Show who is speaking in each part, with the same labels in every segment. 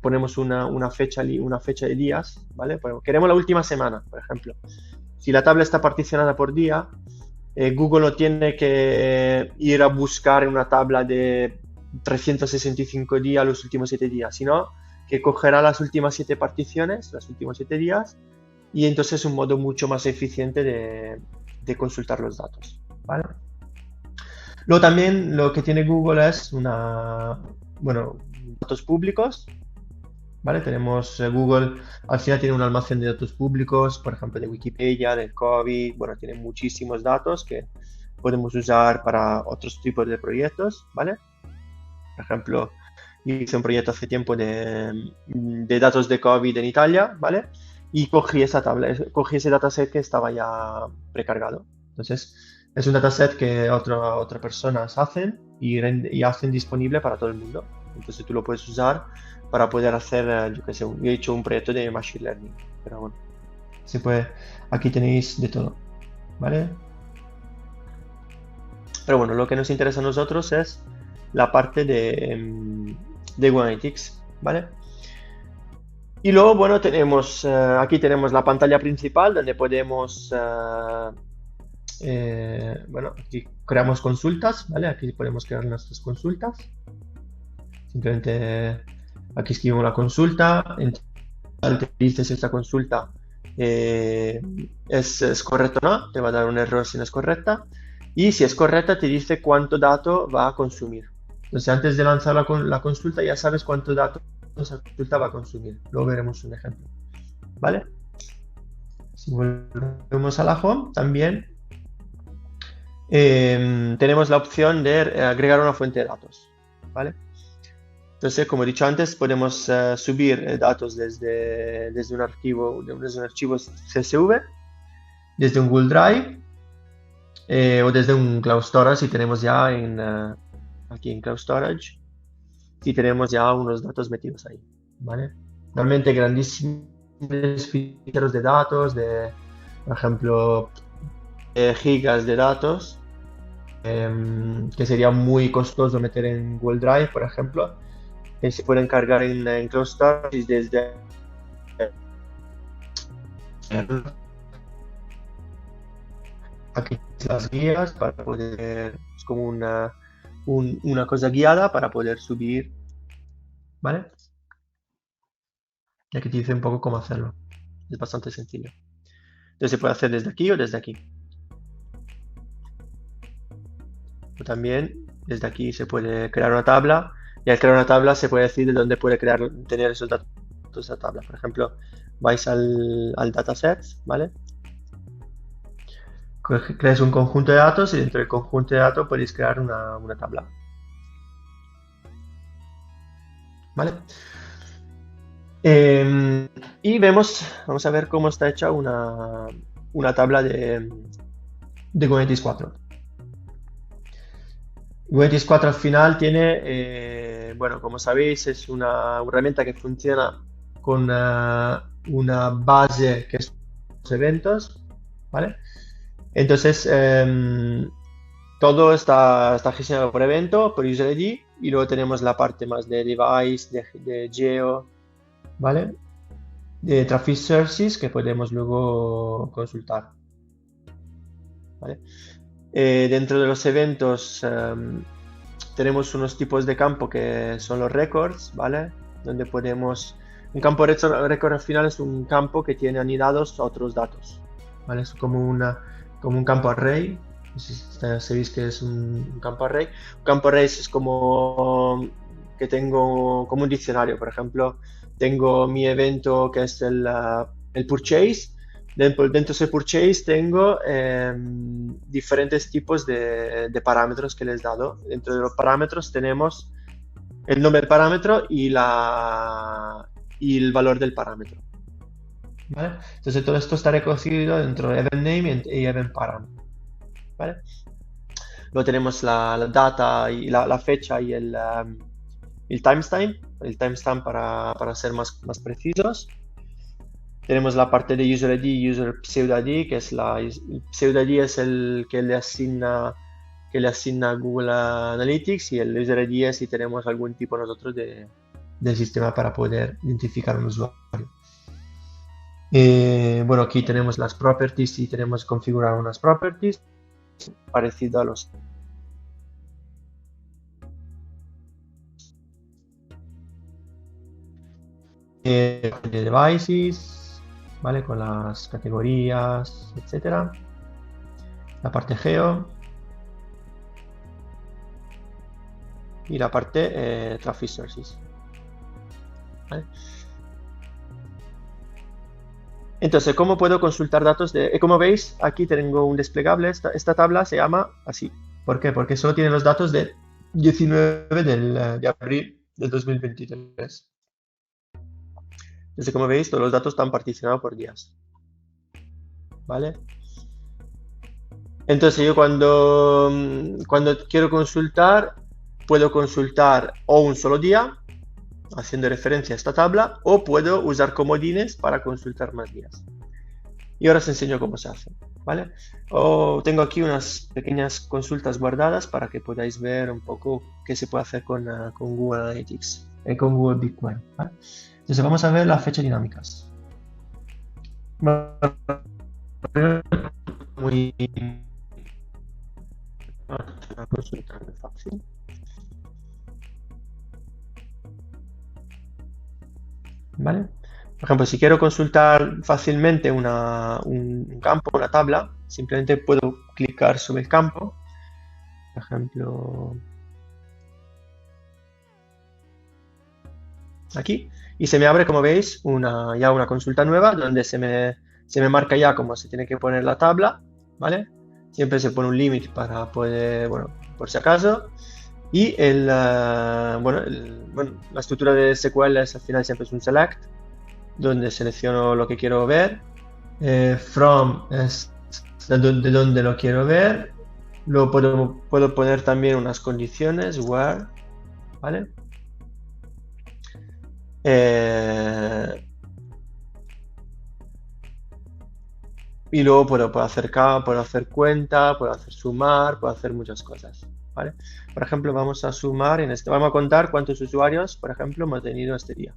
Speaker 1: Ponemos una fecha de días, ¿vale? Queremos la última semana, por ejemplo. Si la tabla está particionada por día, Google no tiene que ir a buscar en una tabla de 365 días los últimos 7 días, sino que cogerá las últimas 7 particiones, los últimos 7 días, y entonces es un modo mucho más eficiente de consultar los datos, ¿vale? Luego también lo que tiene Google es datos públicos, ¿vale? Tenemos Google, al final tiene un almacén de datos públicos, por ejemplo, de Wikipedia, del COVID, bueno, tiene muchísimos datos que podemos usar para otros tipos de proyectos, ¿vale? Por ejemplo, hice un proyecto hace tiempo de datos de COVID en Italia, ¿vale? Y cogí ese dataset que estaba ya precargado. Entonces, es un dataset que otras personas hacen y hacen disponible para todo el mundo. Entonces, tú lo puedes usar para poder hacer, yo qué sé, yo he hecho un proyecto de Machine Learning, pero bueno, se puede, aquí tenéis de todo, ¿vale? Pero bueno, lo que nos interesa a nosotros es la parte de Google Analytics, ¿vale? Y luego, bueno, aquí tenemos la pantalla principal donde podemos, aquí creamos consultas, ¿vale? Aquí podemos crear nuestras consultas. Simplemente aquí escribimos la consulta, te dice si esta consulta es correcta o no, te va a dar un error si no es correcta, y si es correcta te dice cuánto dato va a consumir. Entonces antes de lanzar la consulta ya sabes cuánto dato esa consulta va a consumir. Luego veremos un ejemplo, ¿vale? Si volvemos a la home, también tenemos la opción de agregar una fuente de datos, ¿vale? Entonces, como he dicho antes, podemos subir datos desde un archivo CSV, desde un Google Drive o desde un Cloud Storage si tenemos ya aquí en Cloud Storage, si tenemos ya unos datos metidos ahí, ¿vale? Realmente grandísimos ficheros de datos, por ejemplo, gigas de datos, que sería muy costoso meter en Google Drive, por ejemplo. Se pueden cargar en Cloud Storage desde aquí las guías para poder, es como una cosa guiada para poder subir, ¿vale? Y aquí te dice un poco cómo hacerlo, es bastante sencillo. Entonces se puede hacer desde aquí o desde aquí. O también desde aquí se puede crear una tabla. Y al crear una tabla se puede decir de dónde puede tener esos datos de esa tabla. Por ejemplo, vais al datasets, ¿vale? Creáis un conjunto de datos y dentro del conjunto de datos podéis crear una tabla, ¿vale? Y vamos a ver cómo está hecha una tabla de Google Analytics 4. Google Analytics 4 al final tiene, bueno, como sabéis, es una herramienta que funciona con una base que es los eventos, ¿vale? Entonces, todo está gestionado por evento, por user ID, y luego tenemos la parte más de device, de geo, ¿vale? De traffic sources que podemos luego consultar, ¿vale? Dentro de los eventos tenemos unos tipos de campo que son los records, ¿vale? Donde podemos... Un campo record al final es un campo que tiene anidados otros datos, ¿vale? Es como un campo array. No sé si sabéis que es un campo array. Un campo array es como que tengo como un diccionario. Por ejemplo, tengo mi evento que es el purchase. Dentro de ese purchase tengo diferentes tipos de parámetros que les he dado. Dentro de los parámetros tenemos el nombre del parámetro y el valor del parámetro, ¿vale? Entonces todo esto está recogido dentro de event name y event param, ¿vale? Luego tenemos la data y la fecha y el timestamp para ser más precisos. tenemos la parte de user ID, user pseudo ID, que es el pseudo ID es el que le asigna Google Analytics, y el user ID es si tenemos algún tipo nosotros del sistema para poder identificar un usuario. Bueno, aquí tenemos las properties y tenemos que configurar unas properties parecido a los de devices, ¿vale? Con las categorías, etcétera. La parte geo y la parte traffic sources, ¿vale? Entonces, ¿cómo puedo consultar datos como veis, aquí tengo un desplegable. Esta tabla se llama así. ¿Por qué? Porque solo tiene los datos del 19 de abril del 2023. Entonces, como veis, todos los datos están particionados por días, ¿vale? Entonces, yo cuando quiero consultar, puedo consultar o un solo día, haciendo referencia a esta tabla, o puedo usar comodines para consultar más días. Y ahora os enseño cómo se hace, ¿vale? Tengo aquí unas pequeñas consultas guardadas para que podáis ver un poco qué se puede hacer con Google Analytics, con Google BigQuery, ¿vale? Entonces vamos a ver las fechas dinámicas. Muy una consulta muy fácil. ¿Vale? Por ejemplo, si quiero consultar fácilmente un campo, una tabla, simplemente puedo clicar sobre el campo. Por ejemplo, aquí. Y se me abre, como veis, ya una consulta nueva donde se me marca ya cómo se tiene que poner la tabla, ¿vale? Siempre se pone un límite para poder, bueno, por si acaso. Y bueno, la estructura de SQL al final siempre es un select, donde selecciono lo que quiero ver. From es de donde lo quiero ver. Luego puedo poner también unas condiciones, where, ¿vale? Y luego puedo hacer puedo hacer cuenta, puedo hacer sumar, puedo hacer muchas cosas, ¿vale? Por ejemplo, vamos a sumar vamos a contar cuántos usuarios, por ejemplo, hemos tenido este día.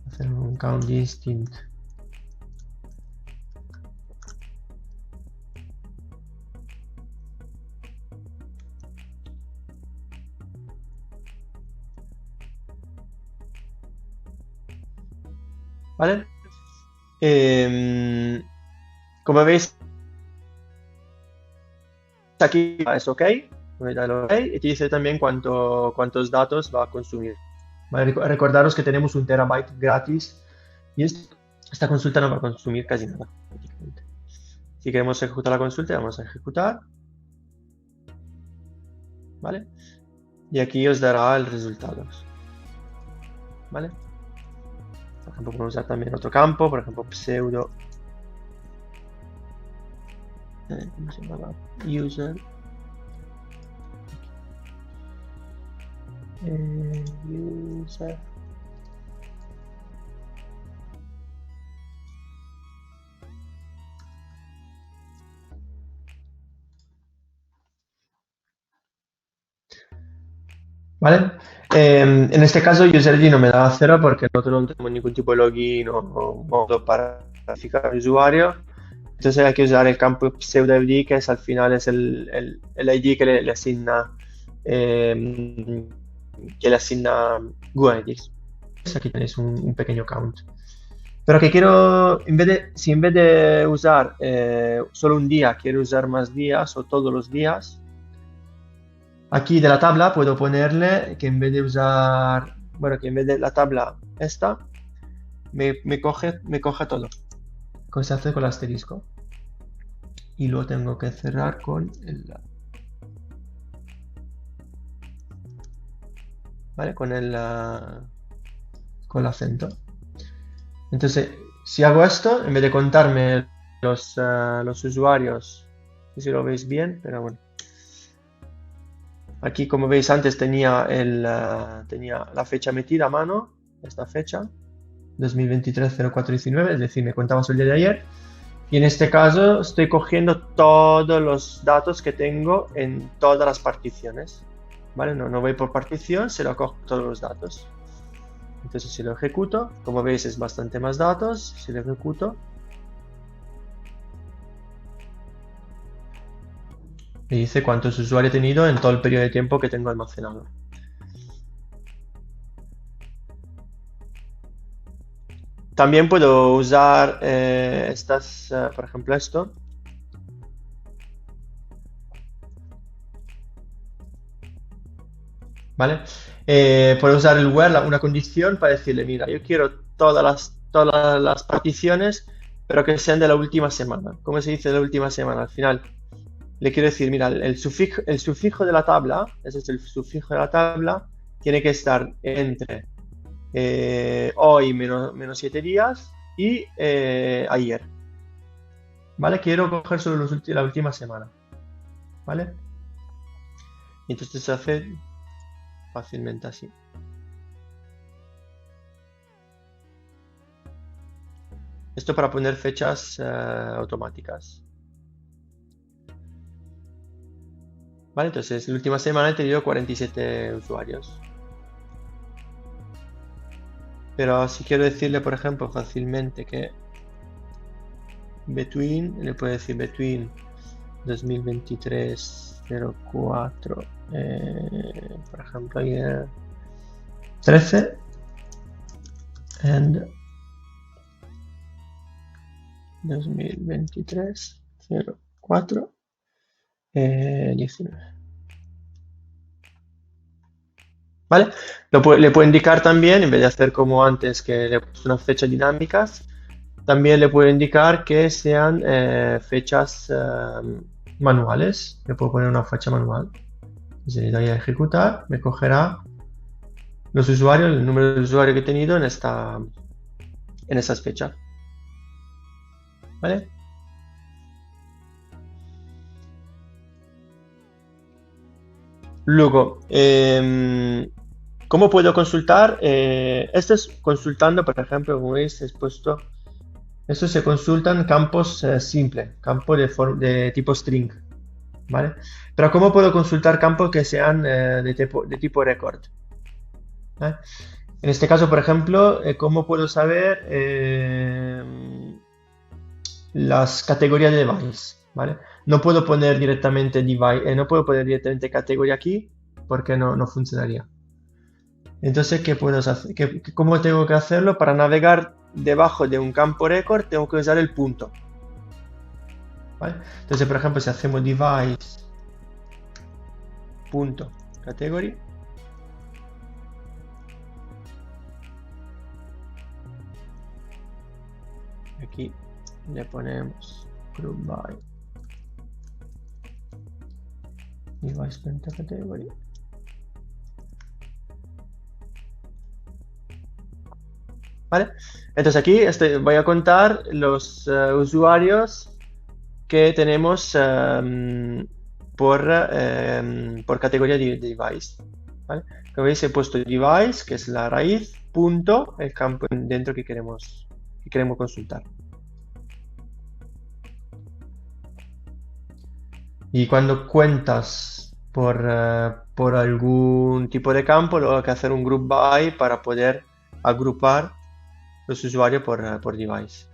Speaker 1: Hacer un count distinct. ¿Vale? Como veis, aquí es OK, voy a darle OK, y te dice también cuántos datos va a consumir. ¿Vale? Recordaros que tenemos 1 terabyte gratis y esta consulta no va a consumir casi nada, prácticamente. Si queremos ejecutar la consulta, vamos a ejecutar, ¿vale? Y aquí os dará el resultado, ¿vale? Por ejemplo, podemos usar también otro campo, por ejemplo, pseudo ¿cómo se llama? User user ¿vale? En este caso UserID no me da 0 porque nosotros no tenemos ningún tipo de login o modo para verificar al usuario. Entonces hay que usar el campo pseudo-ID, que es al final es el ID que le asigna Google Analytics. Aquí tenéis un pequeño count. Pero que quiero, si en vez de usar solo un día, quiero usar más días o todos los días, aquí de la tabla puedo ponerle que en vez de usar, bueno, que en vez de la tabla esta, me coge todo. ¿Cómo se hace con el asterisco? Y lo tengo que cerrar con ¿vale? Con el acento. Entonces, si hago esto, en vez de contarme los usuarios, no sé si lo veis bien, pero bueno. Aquí, como veis, antes tenía la fecha metida a mano, esta fecha, 2023-04-19, es decir, me contamos el día de ayer. Y en este caso estoy cogiendo todos los datos que tengo en todas las particiones. ¿Vale? No voy por partición, se lo cojo todos los datos. Entonces si lo ejecuto, como veis es bastante más datos. Si lo ejecuto, me dice cuántos usuarios he tenido en todo el periodo de tiempo que tengo almacenado. También puedo usar por ejemplo esto. ¿Vale? Puedo usar el where, una condición para decirle, mira, yo quiero todas las particiones, pero que sean de la última semana. ¿Cómo se dice de la última semana? Al final le quiero decir, mira, el sufijo de la tabla, ese es el sufijo de la tabla, tiene que estar entre hoy menos 7 días y ayer. ¿Vale? Quiero coger solo la última semana. ¿Vale? Y entonces se hace fácilmente así. Esto para poner fechas automáticas. Vale, entonces la última semana he tenido 47 usuarios. Pero si quiero decirle, por ejemplo, fácilmente que between, le puedo decir between 2023-04, por ejemplo, ayer 13 and 2023-04 19. ¿Vale? Le puedo indicar también, en vez de hacer como antes que le he puesto unas fechas dinámicas, también le puedo indicar que sean fechas manuales. Le puedo poner una fecha manual. Si le doy a ejecutar, me cogerá los usuarios, el número de usuarios que he tenido en esas fechas. ¿Vale? Luego, ¿cómo puedo consultar? Esto es consultando, por ejemplo, como veis, he puesto. Estos se consultan campos simples, campos de tipo string. ¿Vale? Pero ¿cómo puedo consultar campos que sean de tipo record? ¿Vale? En este caso, por ejemplo, ¿cómo puedo saber las categorías de device? ¿Vale? No puedo poner directamente device, no puedo poner directamente categoría aquí porque no funcionaría. Entonces, ¿qué puedo hacer? ¿Cómo tengo que hacerlo? Para navegar debajo de un campo record tengo que usar el punto. ¿Vale? Entonces, por ejemplo, si hacemos device.category, aquí le ponemos group by device.category. ¿Vale? Entonces aquí voy a contar los usuarios que tenemos por categoría de device. ¿Vale? Como veis he puesto device, que es la raíz, punto, el campo dentro que queremos consultar. Y cuando cuentas por algún tipo de campo, luego hay que hacer un group by para poder agrupar los usuarios por device.